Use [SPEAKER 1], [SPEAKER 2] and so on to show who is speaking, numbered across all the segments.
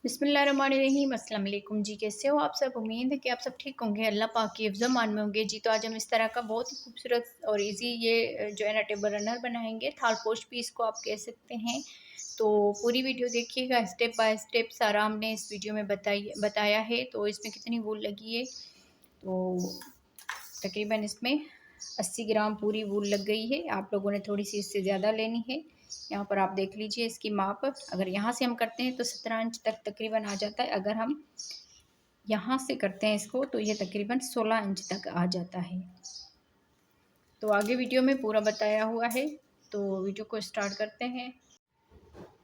[SPEAKER 1] बिस्मिल्लाहिर्रहमानिर्रहीम। अस्सलाम वालेकुम जी। कैसे हो आप सब? उम्मीद है कि आप सब ठीक होंगे, अल्लाह पाक की हिफ्ज़ मान में होंगे जी। तो आज हम इस तरह का बहुत ही खूबसूरत और इजी ये जो है ना टेबल रनर बनाएंगे। थाल पोस्ट भी इसको आप कह सकते हैं। तो पूरी वीडियो देखिएगा, स्टेप बाय स्टेप सारा हमने इस वीडियो में बताया है। तो इसमें कितनी वूल लगी है, तो तकरीबन इसमें 80 ग्राम पूरी वूल लग गई है। आप लोगों ने थोड़ी सी इससे ज़्यादा लेनी है। यहाँ पर आप देख लीजिए इसकी माप। अगर यहाँ से हम करते हैं तो 17 इंच तक तकरीबन आ जाता है। अगर हम यहाँ से करते हैं इसको तो ये तकरीबन 16 इंच तक आ जाता है। तो आगे वीडियो में पूरा बताया हुआ है, तो वीडियो को स्टार्ट करते हैं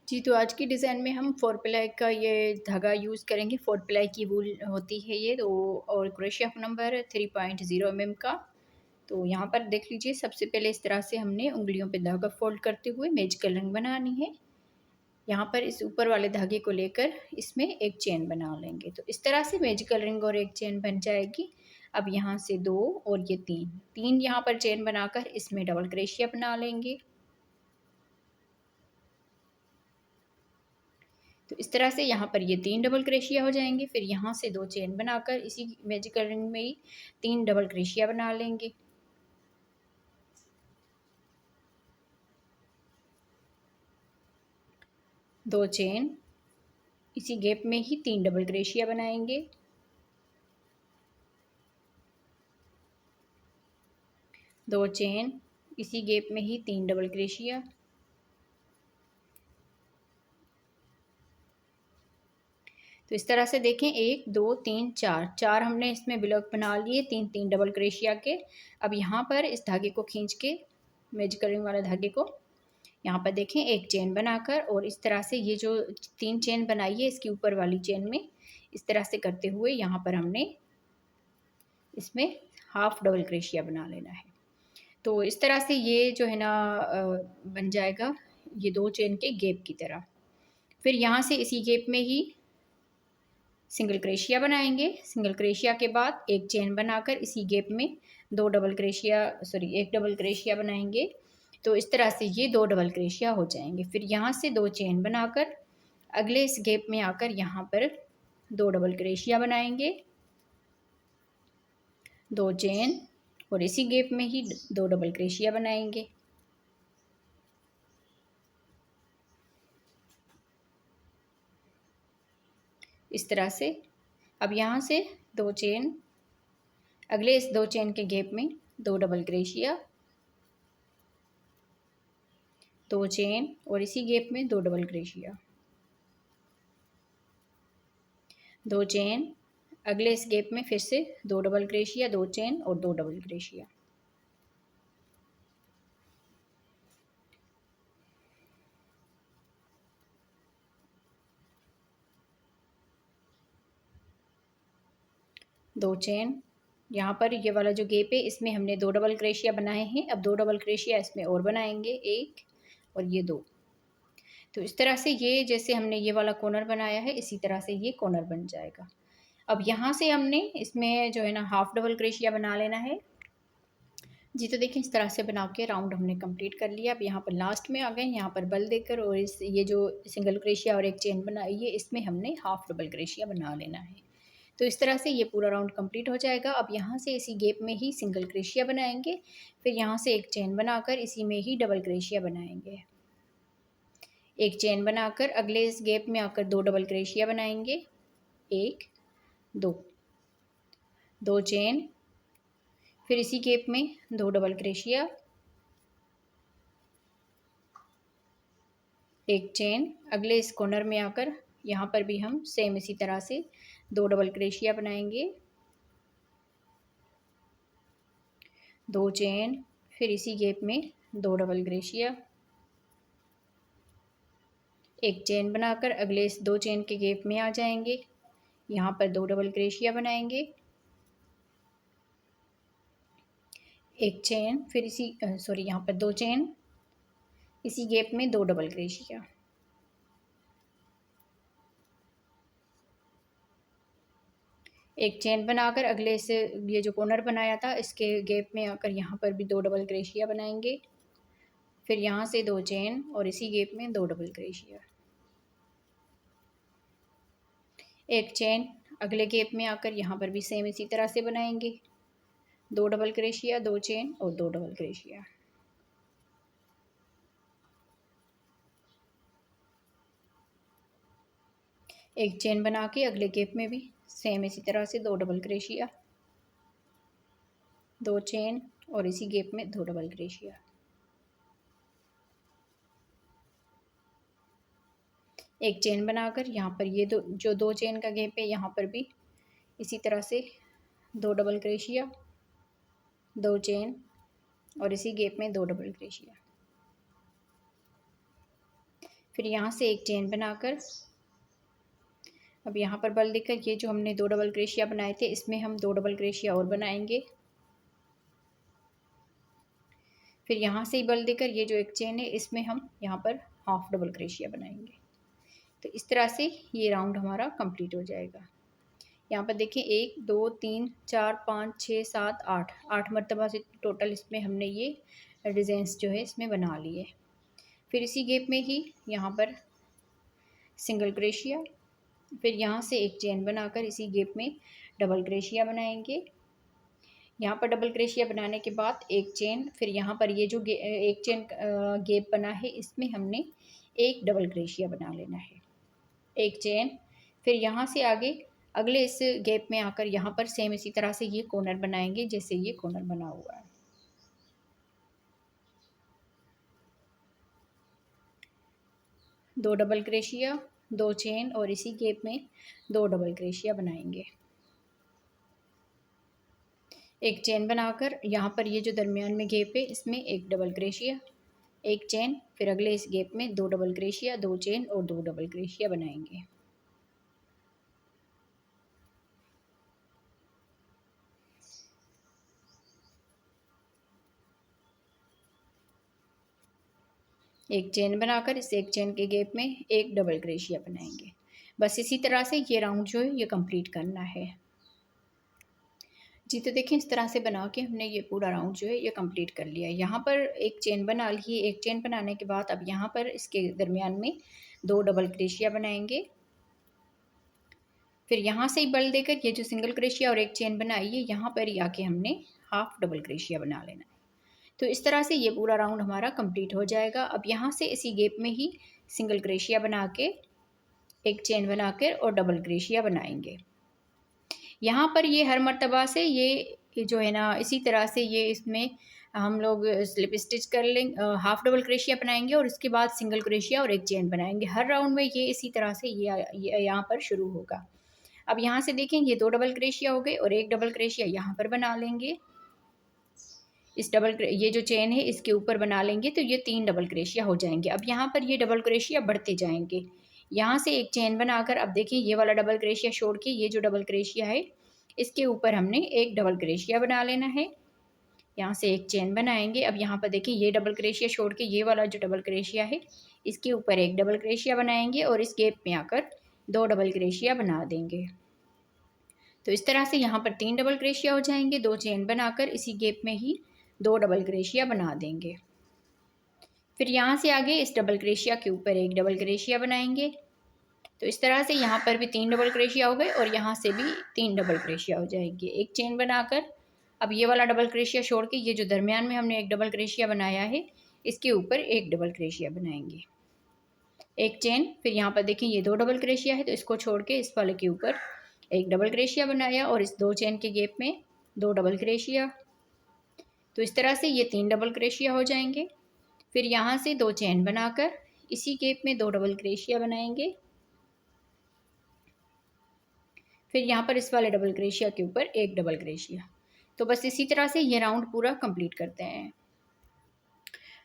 [SPEAKER 1] जी। तो आज की डिज़ाइन में हम 4 प्लाई का ये धागा यूज़ करेंगे। 4 प्लाई की वूल होती है ये तो, और क्रोशिया नंबर 3.0 mm का। तो यहाँ पर देख लीजिए, सबसे पहले इस तरह से हमने उंगलियों पे धागा फोल्ड करते हुए मैजिकल रिंग बनानी है। यहाँ पर इस ऊपर वाले धागे को लेकर इसमें एक चेन बना लेंगे। तो इस तरह से मैजिकल रिंग और एक चेन बन जाएगी। अब यहाँ से 2 और ये 3 यहाँ पर चेन बनाकर इसमें डबल क्रोशिया बना लेंगे। तो इस तरह से यहाँ पर ये 3 डबल क्रोशिया हो जाएंगे। फिर यहाँ से 2 चेन बनाकर इसी मैजिकल रिंग में ही 3 डबल क्रोशिया बना लेंगे। दो चेन, इसी गैप में ही 3 डबल क्रोशिया बनाएंगे। दो चेन, इसी गैप में ही 3 डबल क्रोशिया। तो इस तरह से देखें, 1 2 3 4 हमने इसमें ब्लॉक बना लिए 3 डबल क्रोशिया के। अब यहाँ पर इस धागे को खींच के, मैजिकल रिंग वाले धागे को यहाँ पर देखें एक चेन बनाकर, और इस तरह से ये जो 3 चेन बनाई है इसकी ऊपर वाली चेन में इस तरह से करते हुए यहाँ पर हमने इसमें हाफ डबल क्रोशिया बना लेना है। तो इस तरह से ये जो है ना बन जाएगा ये 2 चेन के गैप की तरह। फिर यहाँ से इसी गैप में ही सिंगल क्रोशिया बनाएंगे। सिंगल क्रोशिया के बाद एक चेन बनाकर इसी गैप में एक डबल क्रोशिया बनाएंगे। तो इस तरह से ये 2 डबल क्रोशिया हो जाएंगे। फिर यहाँ से 2 चेन बनाकर अगले इस गैप में आकर यहाँ पर 2 डबल क्रोशिया बनाएंगे, 2 चेन, और इसी गैप में ही 2 डबल क्रोशिया बनाएंगे। इस तरह से अब यहाँ से 2 चेन, अगले इस 2 चेन के गैप में 2 डबल क्रोशिया, 2 चेन, और इसी गैप में 2 डबल क्रोशिया, 2 चेन, अगले इस गैप में फिर से 2 डबल क्रोशिया, 2 चेन और 2 डबल क्रोशिया। दो चेन, यहाँ पर ये वाला जो गैप है इसमें हमने 2 डबल क्रोशिया बनाए हैं। अब 2 डबल क्रोशिया इसमें और बनाएंगे, 1 और ये 2। तो इस तरह से ये जैसे हमने ये वाला कॉर्नर बनाया है इसी तरह से ये कॉर्नर बन जाएगा। अब यहाँ से हमने इसमें जो है ना हाफ डबल क्रोशिया बना लेना है जी। तो देखिए इस तरह से बना के राउंड हमने कंप्लीट कर लिया। अब यहाँ पर लास्ट में आ गए, यहाँ पर बल देकर, और इस ये जो सिंगल क्रोशिया और एक चेन बनाई है इसमें हमने हाफ डबल क्रोशिया बना लेना है। तो इस तरह से ये पूरा राउंड कंप्लीट हो जाएगा। अब यहाँ से इसी गैप में ही सिंगल क्रोशिया बनाएंगे। फिर यहाँ से एक चेन बनाकर इसी में ही डबल क्रोशिया बनाएंगे। एक चेन बनाकर अगले इस गैप में आकर 2 डबल क्रोशिया बनाएंगे, 1 2, 2 चेन, फिर इसी गैप में 2 डबल क्रोशिया, एक चेन, अगले इस कॉर्नर में आकर यहाँ पर भी हम सेम इसी तरह से 2 डबल क्रोशिया बनाएंगे, 2 चेन, फिर इसी गैप में 2 डबल क्रोशिया, एक चेन बनाकर अगले इस 2 चेन के गैप में आ जाएंगे, यहाँ पर 2 डबल क्रोशिया बनाएंगे, एक चेन, फिर यहाँ पर 2 चेन, इसी गैप में 2 डबल क्रोशिया, एक चेन बनाकर अगले से ये जो कॉर्नर बनाया था इसके गैप में आकर यहाँ पर भी 2 डबल क्रोशिया बनाएंगे। फिर यहाँ से 2 चेन और इसी गैप में 2 डबल क्रोशिया, एक चेन अगले गैप में आकर यहाँ पर भी सेम इसी तरह से बनाएंगे, 2 डबल क्रोशिया, 2 चेन और 2 डबल क्रोशिया। एक चेन बना के अगले गैप में भी सेम इसी तरह से 2 डबल क्रोशिया, 2 चेन और इसी गैप में 2 डबल क्रोशिया। एक चेन बनाकर यहाँ पर ये जो 2 चेन का गैप है यहाँ पर भी इसी तरह से 2 डबल क्रोशिया, 2 चेन और इसी गैप में 2 डबल क्रोशिया। फिर यहाँ से एक चेन बनाकर अब यहाँ पर बल देकर ये जो हमने 2 डबल क्रोशिया बनाए थे इसमें हम 2 डबल क्रोशिया और बनाएंगे। फिर यहाँ से ही बल देकर ये जो एक चेन है इसमें हम यहाँ पर हाफ डबल क्रोशिया बनाएंगे। तो इस तरह से ये राउंड हमारा कंप्लीट हो जाएगा। यहाँ पर देखिए 1 2 3 4 5 6 7 8 मरतबा से टोटल इसमें हमने ये डिज़ाइंस जो है इसमें बना लिए। फिर इसी गैप में ही यहाँ पर सिंगल क्रोशिया, फिर यहाँ से एक चेन बनाकर इसी गैप में डबल क्रोशिया बनाएंगे। यहाँ पर डबल क्रोशिया बनाने के बाद एक चेन, फिर यहाँ पर ये जो एक चेन गैप बना है इसमें हमने एक डबल क्रोशिया बना लेना है, एक चेन। फिर यहाँ से आगे अगले इस गैप में आकर यहाँ पर सेम इसी तरह से ये कॉर्नर बनाएंगे जैसे ये कॉर्नर बना हुआ है। दो डबल क्रोशिया, 2 चेन और इसी गैप में 2 डबल क्रोशिया बनाएंगे। एक चेन बनाकर यहाँ पर ये जो दरमियान में गैप है इसमें एक डबल क्रोशिया, एक चेन, फिर अगले इस गैप में 2 डबल क्रोशिया, 2 चेन और 2 डबल क्रोशिया बनाएंगे। एक चेन बनाकर इस एक चेन के गैप में एक डबल क्रोशिया बनाएंगे। बस इसी तरह से ये राउंड जो है ये कंप्लीट करना है जी। तो देखें इस तरह से बना के हमने ये पूरा राउंड जो है ये कंप्लीट कर लिया। यहाँ पर एक चेन बना ली, एक चेन बनाने के बाद अब यहाँ पर इसके दरमियान में 2 डबल क्रोशिया बनाएंगे। फिर यहाँ से ही बल देकर ये जो सिंगल क्रोशिया और एक चेन बनाई है यहाँ पर ही आके हमने हाफ डबल क्रोशिया बना लेना है। तो इस तरह से ये पूरा राउंड हमारा कंप्लीट हो जाएगा। अब यहाँ से इसी गैप में ही सिंगल क्रोशिया बना के एक चेन बनाकर और डबल क्रोशिया बनाएंगे। यहाँ पर ये हर मर्तबा से ये जो है ना इसी तरह से ये इसमें हम लोग स्लिप स्टिच कर लेंगे, हाफ डबल क्रोशिया बनाएंगे और इसके बाद सिंगल क्रोशिया और एक चेन बनाएंगे। हर राउंड में ये इसी तरह से ये यहाँ पर शुरू होगा। अब यहाँ से देखें ये 2 डबल क्रोशिया हो गए और एक डबल क्रोशिया यहाँ पर बना लेंगे। इस ये जो चेन है इसके ऊपर बना लेंगे तो ये 3 डबल क्रोशिया हो जाएंगे। अब यहाँ पर ये डबल क्रोशिया बढ़ते जाएंगे। यहाँ से एक चेन बनाकर अब देखिए ये वाला डबल क्रोशिया छोड़ के ये जो डबल क्रोशिया है इसके ऊपर हमने एक डबल क्रोशिया बना लेना है। यहाँ से एक चेन बनाएंगे। अब यहाँ पर देखिए ये डबल क्रोशिया छोड़ के ये वाला जो डबल क्रोशिया है इसके ऊपर एक डबल क्रोशिया बनाएंगे और इस गैप में आकर 2 डबल क्रोशिया बना देंगे। तो इस तरह से यहाँ पर 3 डबल क्रोशिया हो जाएंगे। 2 चेन बनाकर इसी गैप में ही 2 डबल क्रोशिया बना देंगे। फिर यहाँ से आगे इस डबल क्रोशिया के ऊपर एक डबल क्रोशिया बनाएंगे। तो इस तरह से यहाँ पर भी 3 डबल क्रोशिया हो गए और यहाँ से भी 3 डबल क्रोशिया हो जाएंगे। एक चेन बनाकर अब ये वाला डबल क्रोशिया छोड़ के ये जो दरमियान में हमने एक डबल क्रोशिया बनाया है इसके ऊपर एक डबल क्रोशिया बनाएंगे, एक चेन। फिर यहाँ पर देखिए ये 2 डबल क्रोशिया है तो इसको छोड़ के इस वाले के ऊपर एक डबल क्रोशिया बनाया और इस 2 चेन के गैप में 2 डबल क्रोशिया। तो इस तरह से ये 3 डबल क्रोशिया हो जाएंगे। फिर यहाँ से 2 चेन बनाकर इसी गैप में 2 डबल क्रोशिया बनाएंगे। फिर यहाँ पर इस वाले डबल क्रोशिया के ऊपर एक डबल क्रोशिया। तो बस इसी तरह से ये राउंड पूरा कंप्लीट करते हैं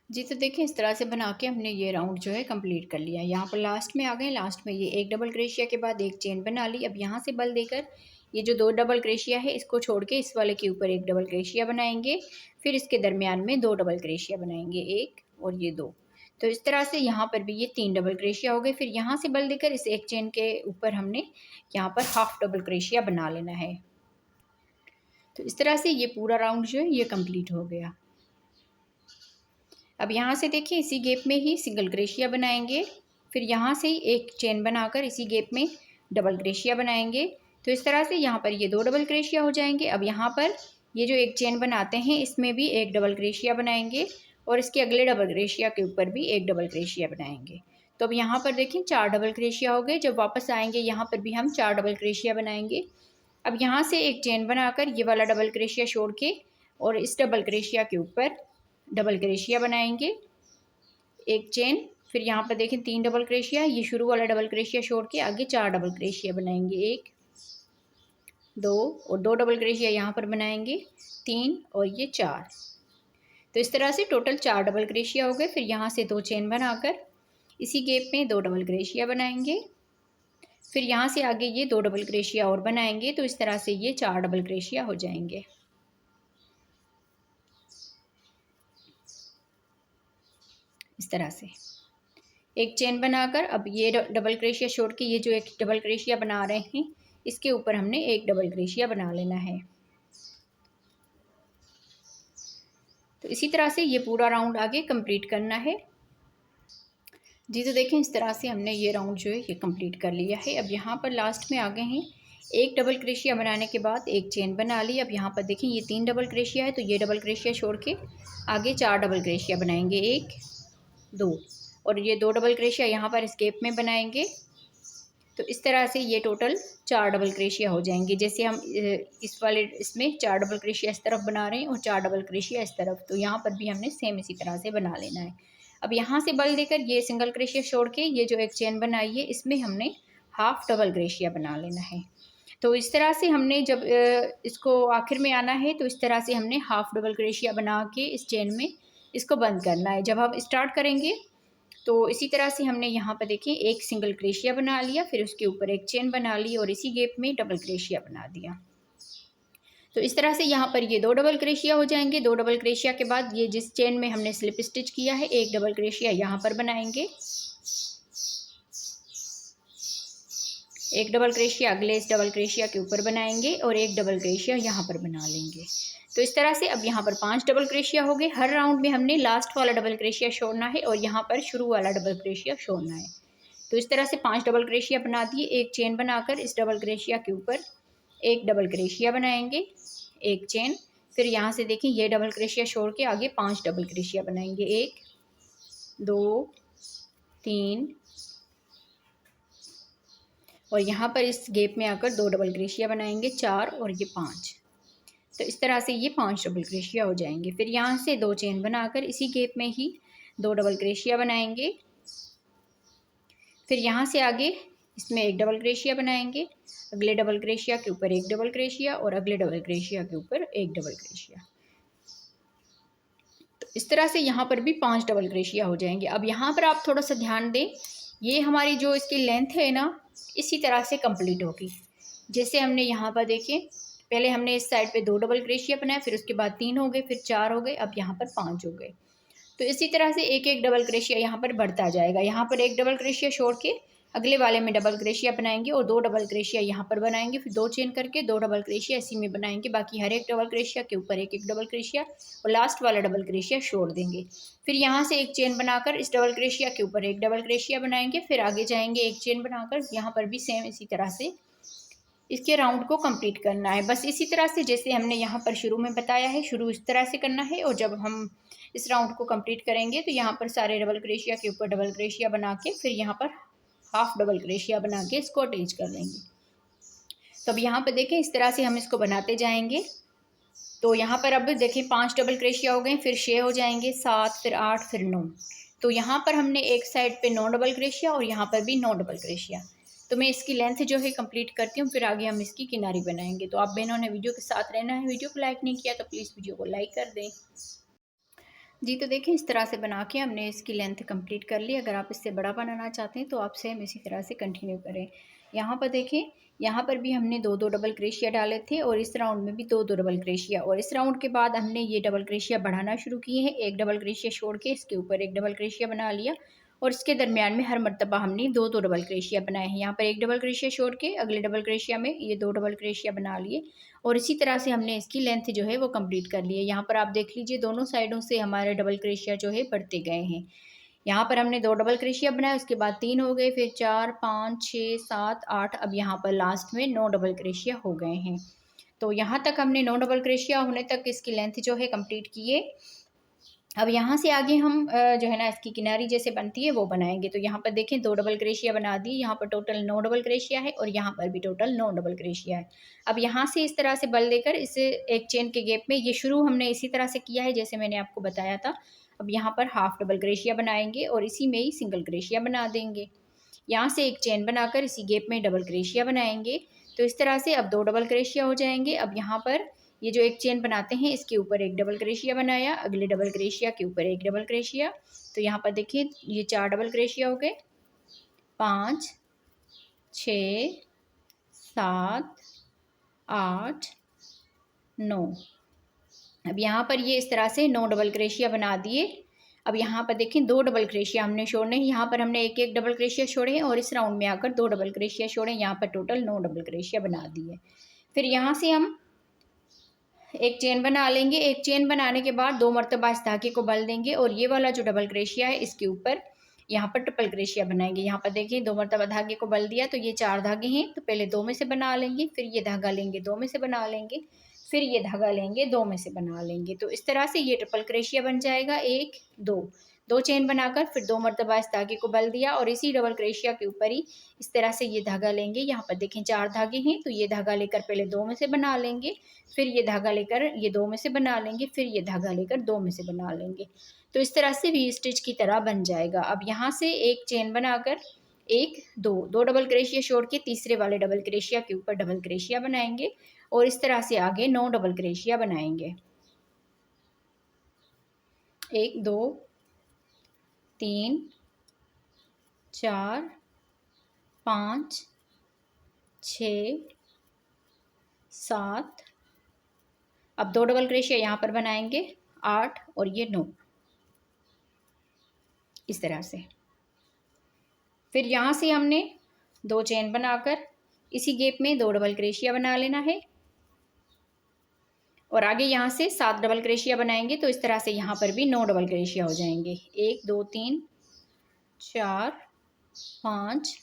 [SPEAKER 1] जी। तो देखें इस तरह से बना के हमने ये राउंड जो है कंप्लीट कर लिया। यहाँ पर लास्ट में आ गए, लास्ट में ये एक डबल क्रोशिया के बाद एक चेन बना ली। अब यहाँ से बल देकर ये जो 2 डबल क्रोशिया है इसको छोड़ के इस वाले के ऊपर एक डबल क्रोशिया बनाएंगे। फिर इसके दरमियान में 2 डबल क्रोशिया बनाएंगे, एक और ये 2। तो इस तरह से यहाँ पर भी ये 3 डबल क्रोशिया हो गए। फिर यहाँ से बल देकर इस एक चेन के ऊपर हमने यहाँ पर हाफ डबल क्रोशिया बना लेना है। तो इस तरह से ये पूरा राउंड जो है ये कंप्लीट हो गया। अब यहाँ से देखिए इसी गैप में ही सिंगल क्रोशिया बनाएंगे। फिर यहाँ से ही एक चेन बनाकर इसी गैप में डबल क्रेशिया बनाएंगे। तो इस तरह से यहाँ पर ये 2 डबल क्रेशिया हो जाएंगे। अब यहाँ पर ये जो एक चेन बनाते हैं इसमें भी एक डबल क्रेशिया बनाएंगे और इसके अगले डबल क्रेशिया के ऊपर भी एक डबल क्रेशिया बनाएंगे। तो अब यहाँ पर देखें 4 डबल क्रेशिया हो गए। जब वापस आएंगे यहाँ पर भी हम 4 डबल क्रेशिया बनाएंगे। अब यहाँ से एक चेन बनाकर ये वाला डबल क्रेशिया छोड़ के और इस डबल क्रेशिया के ऊपर डबल क्रेशिया बनाएंगे, एक चेन। फिर यहाँ पर देखें 3 डबल क्रेशिया, ये शुरू वाला डबल क्रेशिया छोड़ के आगे 4 डबल क्रेशिया बनाएंगे, 1 2 और 2 डबल क्रेशिया यहाँ पर बनाएंगे, 3 और ये 4। तो इस तरह से टोटल 4 डबल क्रेशिया हो गए। फिर यहाँ से 2 चेन बनाकर इसी गैप में 2 डबल क्रेशिया बनाएंगे। फिर यहाँ से आगे ये 2 डबल क्रेशिया और बनाएंगे। तो इस तरह से ये 4 डबल क्रेशिया हो जाएंगे। इस तरह से एक चेन बनाकर अब ये डबल क्रेशिया छोड़ के ये जो एक डबल क्रेशिया बना रहे हैं इसके ऊपर हमने एक डबल क्रेशिया बना लेना है। तो इसी तरह से ये पूरा राउंड आगे कंप्लीट करना है जी। तो देखें इस तरह से हमने ये राउंड जो है ये कंप्लीट कर लिया है। अब यहाँ पर लास्ट में आ गए हैं, एक डबल क्रेशिया बनाने के बाद एक चेन बना ली। अब यहाँ पर देखें ये 3 डबल क्रेशिया है, तो ये डबल क्रेशिया छोड़ के आगे 4 डबल क्रेशिया बनाएंगे, 1 2 और ये 2 डबल क्रेशिया यहाँ पर इस गैप में बनाएंगे। तो इस तरह से ये टोटल 4 डबल क्रेशिया हो जाएंगे। जैसे हम इस वाले इसमें 4 डबल क्रेशिया इस तरफ बना रहे हैं और 4 डबल क्रेशिया इस तरफ, तो यहाँ पर भी हमने सेम इसी तरह से बना लेना है। अब यहाँ से बल देकर ये सिंगल क्रेशिया छोड़ के ये जो एक चेन बनाई है इसमें हमने हाफ डबल क्रेशिया बना लेना है। तो इस तरह से हमने जब इसको आखिर में आना है तो इस तरह से हमने हाफ डबल क्रेशिया बना के इस चेन में इसको बंद करना है। जब हम स्टार्ट करेंगे तो इसी तरह से हमने यहाँ पर देखें एक सिंगल क्रेशिया बना लिया, फिर उसके ऊपर एक चेन बना ली और इसी गैप में डबल क्रेशिया बना दिया। तो इस तरह से यहाँ पर ये 2 डबल क्रेशिया हो जाएंगे। 2 डबल क्रेशिया के बाद ये जिस चेन में हमने स्लिप स्टिच किया है एक डबल क्रेशिया यहाँ पर बनाएंगे, एक डबल क्रेशिया अगले इस डबल क्रेशिया के ऊपर बनाएंगे और एक डबल क्रेशिया यहाँ पर बना लेंगे। तो इस तरह से अब यहाँ पर 5 डबल क्रेशिया हो गए। हर राउंड में हमने लास्ट वाला डबल क्रेशिया छोड़ना है और यहाँ पर शुरू वाला डबल क्रेशिया छोड़ना है। तो इस तरह से 5 डबल क्रेशिया बना दिए। एक चेन बनाकर इस डबल क्रेशिया के ऊपर एक डबल क्रेशिया बनाएंगे, एक चेन। फिर यहाँ से देखें ये डबल क्रेशिया छोड़ के आगे 5 डबल क्रेशिया बनाएंगे, 1 2 3 और यहाँ पर इस गैप में आकर 2 डबल क्रेशिया बनाएंगे, 4 और ये 5। तो इस तरह से ये 5 डबल क्रेशिया हो जाएंगे। फिर यहाँ से 2 चेन बनाकर इसी गैप में ही 2 डबल क्रेशिया बनाएंगे। फिर यहाँ से आगे इसमें एक डबल क्रेशिया बनाएंगे, अगले डबल क्रेशिया के ऊपर एक डबल क्रेशिया और अगले डबल क्रेशिया के ऊपर एक डबल क्रेशिया। तो इस तरह से यहाँ पर भी 5 डबल क्रेशिया हो जाएंगे। अब यहाँ पर आप थोड़ा सा ध्यान दें, ये हमारी जो इसकी लेंथ है ना इसी तरह से कंप्लीट होगी। जैसे हमने यहाँ पर देखें पहले हमने इस साइड पे 2 डबल क्रेशिया बनाए, फिर उसके बाद 3 हो गए, फिर 4 हो गए, अब यहाँ पर 5 हो गए। तो इसी तरह से एक एक डबल क्रेशिया यहाँ पर बढ़ता जाएगा। यहाँ पर एक डबल क्रेशिया छोड़ के अगले वाले में डबल क्रेशिया बनाएंगे और 2 डबल क्रेशिया यहाँ पर बनाएंगे, फिर 2 चेन करके 2 डबल क्रेशिया इसी में बनाएंगे। बाकी हर एक डबल क्रेशिया के ऊपर एक एक डबल क्रेशिया और लास्ट वाला डबल क्रेशिया छोड़ देंगे। फिर यहाँ से एक चेन बनाकर इस डबल क्रेशिया के ऊपर एक डबल क्रेशिया बनाएंगे, फिर आगे जाएंगे एक चेन बनाकर यहाँ पर भी सेम इसी तरह से इसके राउंड को कंप्लीट करना है। बस इसी तरह से जैसे हमने यहाँ पर शुरू में बताया है, शुरू इस तरह से करना है और जब हम इस राउंड को कंप्लीट करेंगे तो यहाँ पर सारे डबल क्रेशिया के ऊपर डबल क्रेशिया बना के फिर यहाँ पर हाफ डबल क्रेशिया बना के इसको अटैच कर लेंगे। तो अब यहाँ पर देखें इस तरह से हम इसको बनाते जाएंगे। तो यहाँ पर अब देखें 5 डबल क्रेशिया हो गए, फिर 6 हो जाएंगे, 7 फिर 8 फिर 9। तो यहाँ पर हमने एक साइड पे 9 डबल क्रेशिया और यहाँ पर भी 9 डबल क्रेशिया। तो मैं इसकी लेंथ जो है कंप्लीट करती हूँ, फिर आगे हम इसकी किनारी बनाएंगे। तो आप बहनों ने वीडियो के साथ रहना है। वीडियो को लाइक नहीं किया तो प्लीज़ वीडियो को लाइक कर दें जी। तो देखें इस तरह से बना के हमने इसकी लेंथ कंप्लीट कर ली। अगर आप इससे बड़ा बनाना चाहते हैं तो आप सेम इसी तरह से कंटिन्यू करें। यहाँ पर देखें यहाँ पर भी हमने 2 डबल क्रेशिया डाले थे और इस राउंड में भी 2 डबल क्रेशिया और इस राउंड के बाद हमने ये डबल क्रेशिया बढ़ाना शुरू किए हैं। एक डबल क्रेशिया छोड़ के इसके ऊपर एक डबल क्रेशिया बना लिया और इसके दरमियान में हर मर्तबा हमने 2 डबल क्रेशिया बनाए हैं। यहाँ पर एक डबल क्रेशिया छोड़ के अगले डबल क्रेशिया में ये 2 डबल क्रेशिया बना लिए और इसी तरह से हमने इसकी लेंथ जो है वो कंप्लीट कर ली है। यहाँ पर आप देख लीजिए दोनों साइडों से हमारे डबल क्रेशिया जो है बढ़ते गए हैं। यहाँ पर हमने 2 डबल क्रोशिया बनाए, उसके बाद 3 हो गए, फिर 4 5 6 7 8, अब यहाँ पर लास्ट में 9 डबल क्रोशिया हो गए हैं। तो यहाँ तक हमने 9 डबल क्रोशिया होने तक इसकी लेंथ जो है कंप्लीट किए। अब यहाँ से आगे हम जो है ना इसकी किनारी जैसे बनती है वो बनाएंगे। तो यहाँ पर देखें 2 डबल क्रोशिया बना दी, यहाँ पर टोटल 9 डबल क्रोशिया है और यहाँ पर भी टोटल 9 डबल क्रोशिया है। अब यहाँ से इस तरह से बल देकर इसे एक चेन के गैप में, ये शुरू हमने इसी तरह से किया है जैसे मैंने आपको बताया था। अब यहाँ पर हाफ डबल क्रोशिया बनाएंगे और इसी में ही सिंगल क्रोशिया बना देंगे। यहाँ से एक चेन बनाकर इसी गैप में डबल क्रोशिया बनाएंगे। तो इस तरह से अब 2 डबल क्रोशिया हो जाएंगे। अब यहाँ पर ये जो एक चेन बनाते हैं इसके ऊपर एक डबल क्रोशिया बनाया, अगले डबल क्रोशिया के ऊपर एक डबल क्रोशिया। तो यहाँ पर देखिए ये 4 डबल क्रोशिया हो गए, 5 6 7 8 9। अब यहाँ पर ये इस तरह से 9 डबल क्रोशिया बना दिए। अब यहाँ पर देखें 2 डबल क्रोशिया हमने छोड़ने हैं, यहाँ पर हमने एक एक डबल क्रोशिया छोड़े हैं और इस राउंड में आकर 2 डबल क्रोशिया छोड़े, यहाँ पर टोटल 9 डबल क्रोशिया बना दिए। फिर यहाँ से हम एक चेन बना लेंगे। एक चेन बनाने के बाद 2 मरतबा इस धागे को बल देंगे और ये वाला जो डबल क्रोशिया है इसके ऊपर यहाँ पर ट्रिपल क्रोशिया बनाएंगे। यहाँ पर देखिए 2 मरतबा धागे को बल दिया, तो ये 4 धागे हैं, तो पहले 2 में से बना लेंगे, फिर ये धागा लेंगे 2 में से बना लेंगे, फिर ये धागा लेंगे 2 में से बना लेंगे। तो इस तरह से ये ट्रिपल क्रोशिया बन जाएगा। 1 2 चेन बनाकर फिर 2 मरतबा इस धागे को बल दिया और इसी डबल क्रोशिया के ऊपर ही इस तरह से ये धागा लेंगे। यहाँ पर देखें 4 धागे हैं, तो ये धागा लेकर पहले 2 में से बना लेंगे, फिर ये धागा लेकर ये 2 में से बना लेंगे, फिर ये धागा लेकर 2 में से बना लेंगे। तो इस तरह से वी स्टिच की तरह बन जाएगा। अब यहाँ से एक चेन बनाकर 1 2 डबल क्रोशिया छोड़ के तीसरे वाले डबल क्रोशिया के ऊपर डबल क्रोशिया बनाएंगे और इस तरह से आगे 9 डबल क्रोशिया बनाएंगे। 1 2 3 4 5 6 7, अब 2 डबल क्रोशिया यहाँ पर बनाएंगे 8 और ये 9, इस तरह से। फिर यहाँ से हमने 2 चेन बनाकर इसी गैप में 2 डबल क्रोशिया बना लेना है और आगे यहाँ से 7 डबल क्रोशिया बनाएंगे। तो इस तरह से यहाँ पर भी 9 डबल क्रोशिया हो जाएंगे। 1 2 3 4 5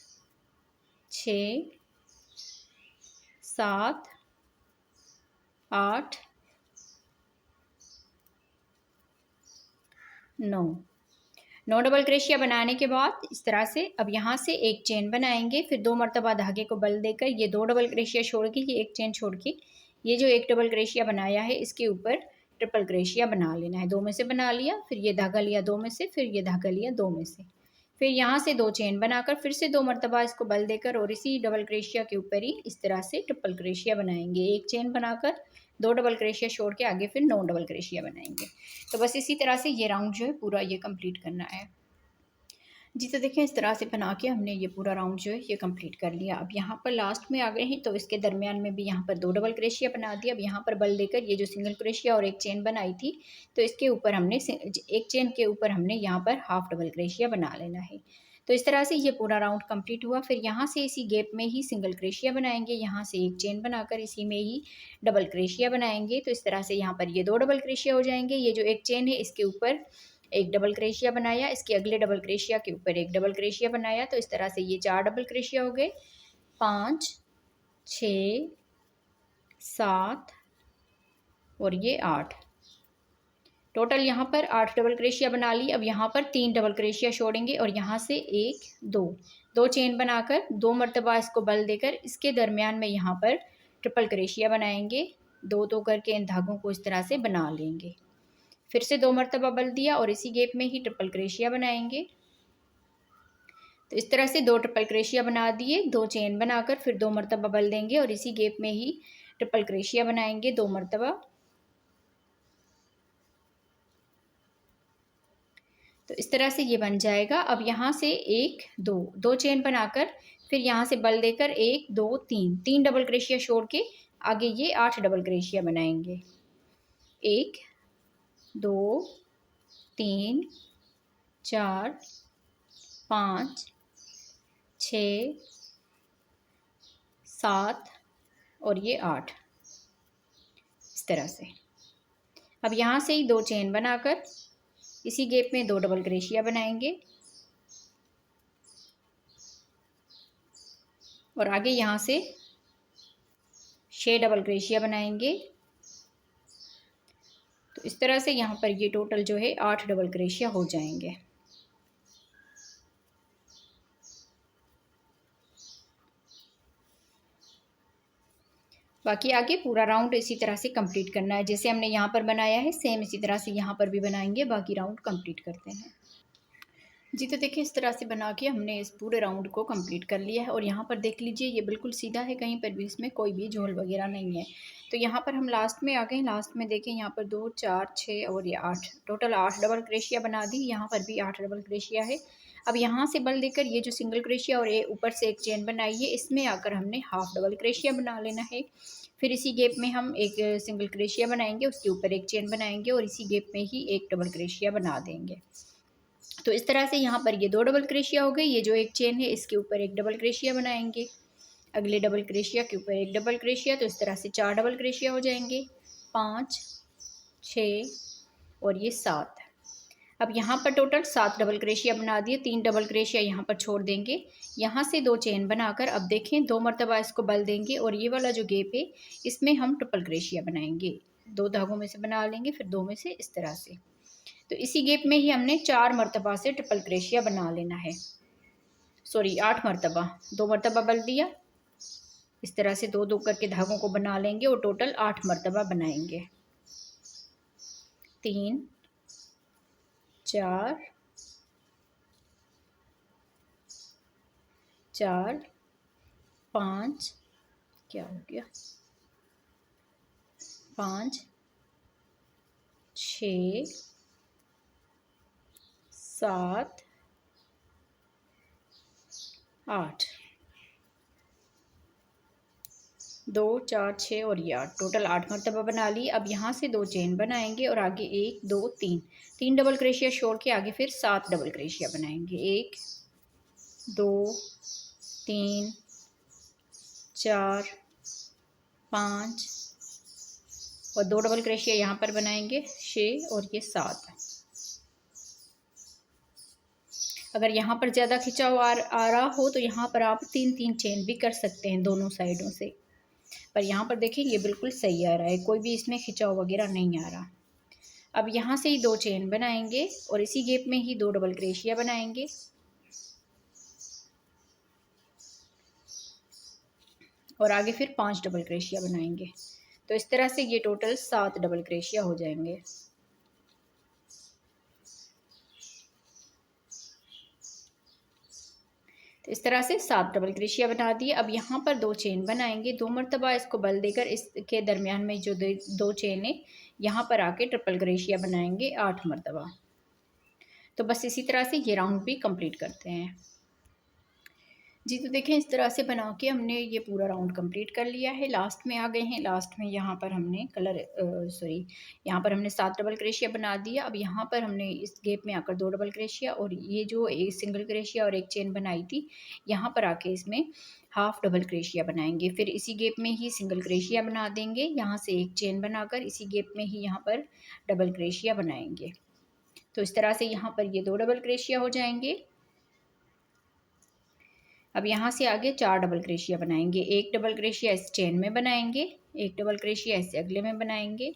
[SPEAKER 1] 6 7 8 9 डबल क्रोशिया बनाने के बाद इस तरह से अब यहाँ से एक चेन बनाएंगे, फिर 2 मरतबा धागे को बल देकर ये 2 डबल क्रोशिया छोड़ के ये एक चेन छोड़ के ये जो एक डबल क्रोशिया बनाया है इसके ऊपर ट्रिपल क्रोशिया बना लेना है। 2 में से बना लिया, फिर ये धागा लिया 2 में से, फिर ये धागा लिया 2 में से, फिर यहाँ से 2 चेन बनाकर फिर से 2 मरतबा इसको बल देकर और इसी डबल क्रोशिया के ऊपर ही इस तरह से ट्रिपल क्रोशिया बनाएंगे। एक चेन बनाकर 2 डबल क्रोशिया छोड़ के आगे फिर 9 डबल क्रोशिया बनाएंगे। तो बस इसी तरह से ये राउंड जो है पूरा ये कंप्लीट करना है जी। तो देखें इस तरह से बना के हमने ये पूरा राउंड जो है ये कंप्लीट कर लिया। अब यहाँ पर लास्ट में आ गए हैं, तो इसके दरमियान में भी यहाँ पर 2 डबल क्रोशिया बना दिया। अब यहाँ पर बल देकर ये जो सिंगल क्रोशिया और एक चेन बनाई थी, तो इसके ऊपर हमने एक चेन के ऊपर हमने यहाँ पर हाफ डबल क्रोशिया बना लेना है। तो इस तरह से ये पूरा राउंड कंप्लीट हुआ। फिर यहाँ से इसी गैप में ही सिंगल क्रोशिया बनाएंगे, यहाँ से एक चेन बनाकर इसी में ही डबल क्रोशिया बनाएंगे। तो इस तरह से यहाँ पर ये 2 डबल क्रोशिया हो जाएंगे। ये जो एक चेन है इसके ऊपर एक डबल क्रोशिया बनाया, इसके अगले डबल क्रोशिया के ऊपर एक डबल क्रोशिया बनाया। तो इस तरह से ये 4 डबल क्रोशिया हो गए, 5 6 7 और ये 8, टोटल यहाँ पर 8 डबल क्रोशिया बना ली। अब यहाँ पर 3 डबल क्रोशिया छोड़ेंगे और यहाँ से 1 2 चेन बनाकर 2 मरतबा इसको बल देकर इसके दरमियान में यहाँ पर ट्रिपल क्रोशिया बनाएंगे। 2 करके इन धागों को इस तरह से बना लेंगे, फिर से 2 मरतबा बल दिया और इसी गैप में ही ट्रिपल क्रोशिया बनाएंगे। तो इस तरह से 2 ट्रिपल क्रोशिया बना दिए, 2 चेन बनाकर फिर 2 मरतबा बल देंगे और इसी गैप में ही ट्रिपल क्रोशिया बनाएंगे 2 मरतबा। तो इस तरह से ये बन जाएगा। अब यहाँ से 1 2 चेन बनाकर फिर यहाँ से बल देकर 1 2 3 डबल क्रोशिया छोड़ के आगे ये 8 डबल क्रोशिया बनाएंगे। 1 2 3 4 5 6 7 और ये 8, इस तरह से। अब यहाँ से ही 2 चेन बनाकर इसी गैप में 2 डबल क्रोशिया बनाएंगे और आगे यहाँ से 6 डबल क्रोशिया बनाएंगे। तो इस तरह से यहाँ पर ये टोटल जो है 8 डबल क्रोशिया हो जाएंगे। बाकी आगे पूरा राउंड इसी तरह से कंप्लीट करना है, जैसे हमने यहाँ पर बनाया है सेम इसी तरह से यहाँ पर भी बनाएंगे। बाकी राउंड कंप्लीट करते हैं जी। तो देखिए इस तरह से बना के हमने इस पूरे राउंड को कंप्लीट कर लिया है। और यहाँ पर देख लीजिए ये बिल्कुल सीधा है, कहीं पर भी इसमें कोई भी झोल वगैरह नहीं है। तो यहाँ पर हम लास्ट में आ गए। लास्ट में देखें यहाँ पर 2 4 6 और ये 8, टोटल 8 डबल क्रोशिया बना दी। यहाँ पर भी 8 डबल क्रोशिया है। अब यहाँ से बल देकर ये जो सिंगल क्रोशिया और ये ऊपर से एक चेन बनाई है, इसमें आकर हमने हाफ डबल क्रोशिया बना लेना है। फिर इसी गैप में हम एक सिंगल क्रोशिया बनाएंगे, उसके ऊपर एक चेन बनाएंगे और इसी गैप में ही एक डबल क्रोशिया बना देंगे। तो इस तरह से यहाँ पर ये 2 डबल क्रोशिया हो गई। ये जो एक चेन है इसके ऊपर एक डबल क्रोशिया बनाएंगे, अगले डबल क्रोशिया के ऊपर एक डबल क्रोशिया। तो इस तरह से 4 डबल क्रोशिया हो जाएंगे, 5 6 और ये 7। अब यहाँ पर टोटल 7 डबल क्रोशिया बना दिए। 3 डबल क्रोशिया यहाँ पर छोड़ देंगे, यहाँ से 2 चेन बनाकर अब देखें 2 मरतबा इसको बल देंगे और ये वाला जो गैप है इसमें हम ट्रिपल क्रोशिया बनाएंगे। 2 धागों में से बना लेंगे, फिर 2 में से इस तरह से। तो इसी गैप में ही हमने 4 मरतबा से ट्रिपल क्रोशिया बना लेना है। सॉरी 8 मरतबा, 2 मरतबा बल दिया, इस तरह से 2 2 करके धागों को बना लेंगे और टोटल 8 मरतबा बनाएंगे। 3 4 4 5, क्या हो गया, 5 6 7 8, 2 4 6 और ये 8, टोटल 8 मरतबा बना ली। अब यहाँ से 2 चेन बनाएंगे और आगे 1 2 3 डबल क्रोशिया छोड़ के आगे फिर 7 डबल क्रोशिया बनाएंगे। 1 2 3 4 5 और 2 डबल क्रोशिया यहाँ पर बनाएंगे 6 और ये 7। अगर यहाँ पर ज़्यादा खिंचाव आ रहा हो तो यहाँ पर आप 3 चेन भी कर सकते हैं दोनों साइडों से, पर यहाँ पर देखिए ये बिल्कुल सही आ रहा है, कोई भी इसमें खिंचाव वगैरह नहीं आ रहा। अब यहाँ से ही 2 चेन बनाएंगे और इसी गैप में ही 2 डबल क्रोशिया बनाएंगे और आगे फिर 5 डबल क्रोशिया बनाएंगे। तो इस तरह से ये टोटल 7 डबल क्रोशिया हो जाएंगे। तो इस तरह से 7 डबल क्रोशिया बना दिए। अब यहाँ पर 2 चेन बनाएंगे, 2 मरतबा इसको बल देकर इसके दरमियान में जो 2 चेन है यहाँ पर आके ट्रिपल क्रोशिया बनाएंगे 8 मरतबा। तो बस इसी तरह से ये राउंड भी कंप्लीट करते हैं जी। तो देखें इस तरह से बना के हमने ये पूरा राउंड कंप्लीट कर लिया है। लास्ट में आ गए हैं। लास्ट में यहाँ पर हमने यहाँ पर हमने 7 डबल क्रोशिया बना दिया। अब यहाँ पर हमने इस गैप में आकर 2 डबल क्रोशिया और ये जो एक सिंगल क्रोशिया और एक चेन बनाई थी यहाँ पर आके इसमें हाफ डबल क्रोशिया बनाएंगे। फिर इसी गैप में ही सिंगल क्रोशिया बना देंगे, यहाँ से एक चेन बनाकर इसी गैप में ही यहाँ पर डबल क्रोशिया बनाएंगे। तो इस तरह से यहाँ पर ये 2 डबल क्रोशिया हो जाएंगे। अब यहाँ से आगे 4 डबल क्रोशिया बनाएंगे। एक डबल क्रोशिया इस चेन में बनाएंगे, एक डबल क्रोशिया इससे अगले में बनाएंगे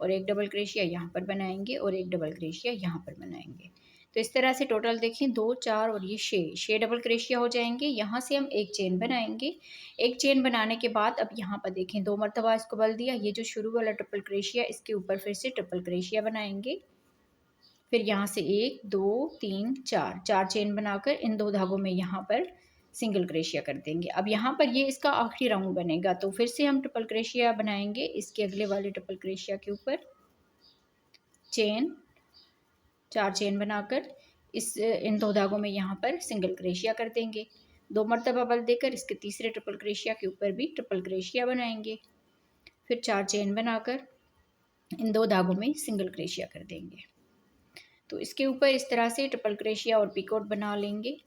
[SPEAKER 1] और एक डबल क्रोशिया यहाँ पर बनाएंगे और एक डबल क्रोशिया यहाँ पर बनाएंगे। तो इस तरह से टोटल देखें 2 4 और ये 6 डबल क्रोशिया हो जाएंगे। यहाँ से हम एक चेन बनाएंगे। एक चेन बनाने के बाद अब यहाँ पर देखें 2 मरतबा इसको बल दिया, ये जो शुरू वाला ट्रिपल क्रोशिया इसके ऊपर फिर से ट्रिपल क्रोशिया बनाएंगे। फिर यहाँ से 1 2 3 4 चेन बनाकर इन 2 धागों में यहाँ पर सिंगल क्रोशिया कर देंगे। अब यहाँ पर ये इसका आखिरी राउंड बनेगा, तो फिर से हम ट्रिपल क्रोशिया बनाएंगे इसके अगले वाले ट्रिपल क्रोशिया के ऊपर चेन, 4 चेन बनाकर इन 2 धागों में यहाँ पर सिंगल क्रोशिया कर देंगे। 2 मरतबा बल देकर इसके तीसरे ट्रिपल क्रोशिया के ऊपर भी ट्रिपल क्रोशिया बनाएंगे। फिर 4 चेन बनाकर इन 2 धागों में सिंगल क्रोशिया कर देंगे। तो इसके ऊपर इस तरह से ट्रिपल क्रोशिया और पिकोट बना लेंगे।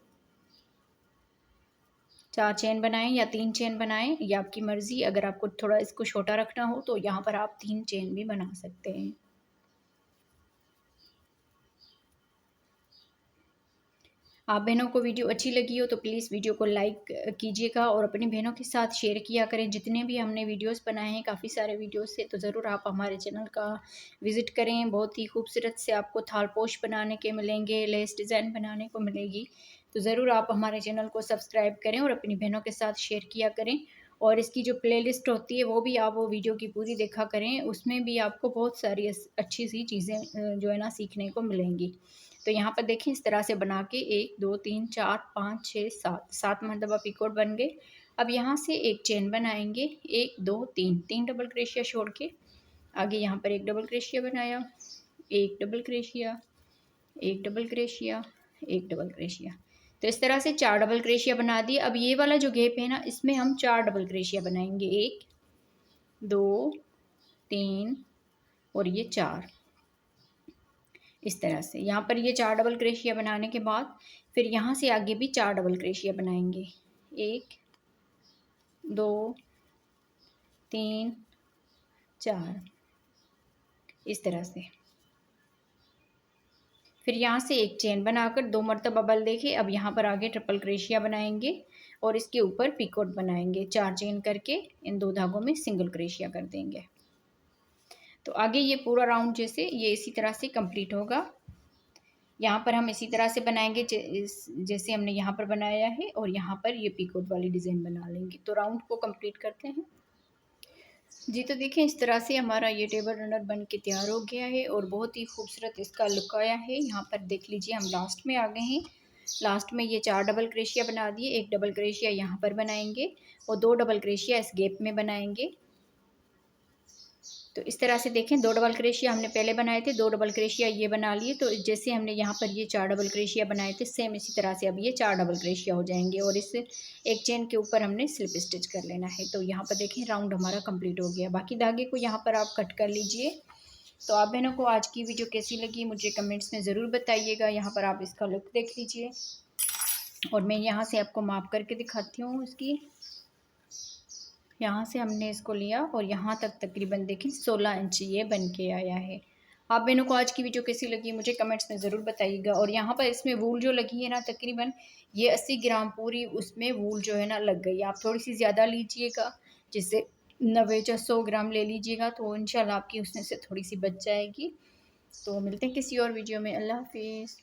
[SPEAKER 1] 4 चेन बनाएं या 3 चेन बनाएं, ये आपकी मर्ज़ी। अगर आपको थोड़ा इसको छोटा रखना हो तो यहाँ पर आप 3 चेन भी बना सकते हैं। आप बहनों को वीडियो अच्छी लगी हो तो प्लीज़ वीडियो को लाइक कीजिएगा और अपनी बहनों के साथ शेयर किया करें। जितने भी हमने वीडियोस बनाए हैं काफ़ी सारे वीडियोस से, तो ज़रूर आप हमारे चैनल का विज़िट करें। बहुत ही खूबसूरत से आपको थालपोश बनाने के मिलेंगे, लेस डिज़ाइन बनाने को मिलेगी। तो ज़रूर आप हमारे चैनल को सब्सक्राइब करें और अपनी बहनों के साथ शेयर किया करें। और इसकी जो प्लेलिस्ट होती है वो भी आप वो वीडियो की पूरी देखा करें, उसमें भी आपको बहुत सारी अच्छी सी चीज़ें जो है ना सीखने को मिलेंगी। तो यहाँ पर देखें इस तरह से बना के 1 2 3 4 5 6 7 मरतबा पिकोट बन गए। अब यहाँ से एक चेन बनाएंगे, 1 2 3 3 डबल क्रोशिया छोड़ के आगे यहाँ पर एक डबल क्रोशिया बनाया, एक डबल क्रोशिया, एक डबल क्रोशिया, एक डबल क्रोशिया। तो इस तरह से 4 डबल क्रोशिया बना दिए। अब ये वाला जो गैप है ना, इसमें हम 4 डबल क्रोशिया बनाएंगे, 1 2 3 और ये 4। इस तरह से यहाँ पर ये 4 डबल क्रोशिया बनाने के बाद फिर यहाँ से आगे भी 4 डबल क्रोशिया बनाएंगे, 1 2 3 4 इस तरह से। फिर यहाँ से एक चेन बनाकर 2 मरतबा बल देके अब यहाँ पर आगे ट्रिपल क्रोशिया बनाएंगे और इसके ऊपर पिकोट बनाएंगे। 4 चेन करके इन 2 धागों में सिंगल क्रोशिया कर देंगे। तो आगे ये पूरा राउंड जैसे ये इसी तरह से कंप्लीट होगा। यहाँ पर हम इसी तरह से बनाएंगे जैसे हमने यहाँ पर बनाया है और यहाँ पर ये पीकोट वाली डिज़ाइन बना लेंगे। तो राउंड को कंप्लीट करते हैं जी। तो देखिए इस तरह से हमारा ये टेबल रनर बन के तैयार हो गया है और बहुत ही खूबसूरत इसका लुक आया है। यहाँ पर देख लीजिए हम लास्ट में आ गए हैं। लास्ट में ये 4 डबल क्रोशिया बना दिए, एक डबल क्रोशिया यहाँ पर बनाएंगे और 2 डबल क्रोशिया इस गैप में बनाएंगे। तो इस तरह से देखें 2 डबल क्रोशिया हमने पहले बनाए थे, 2 डबल क्रोशिया ये बना लिए। तो जैसे हमने यहाँ पर ये 4 डबल क्रोशिया बनाए थे सेम इसी तरह से अब ये 4 डबल क्रोशिया हो जाएंगे और इस एक चेन के ऊपर हमने स्लिप स्टिच कर लेना है। तो यहाँ पर देखें राउंड हमारा कंप्लीट हो गया। बाकी धागे को यहाँ पर आप कट कर लीजिए। तो आप बहनों को आज की वीडियो कैसी लगी मुझे कमेंट्स में ज़रूर बताइएगा। यहाँ पर आप इसका लुक देख लीजिए और मैं यहाँ से आपको माप करके दिखाती हूँ इसकी। यहाँ से हमने इसको लिया और यहाँ तक तकरीबन देखिए 16 इंच ये बन के आया है। आप बहनों को आज की वीडियो कैसी लगी मुझे कमेंट्स में ज़रूर बताइएगा। और यहाँ पर इसमें वूल जो लगी है ना तकरीबन ये 80 ग्राम पूरी उसमें वूल जो है ना लग गई। आप थोड़ी सी ज़्यादा लीजिएगा, जिससे 90 या 100 ग्राम ले लीजिएगा तो इंशाल्लाह आपकी उसमें से थोड़ी सी बच जाएगी। तो मिलते हैं किसी और वीडियो में। अल्लाह हाफिज़।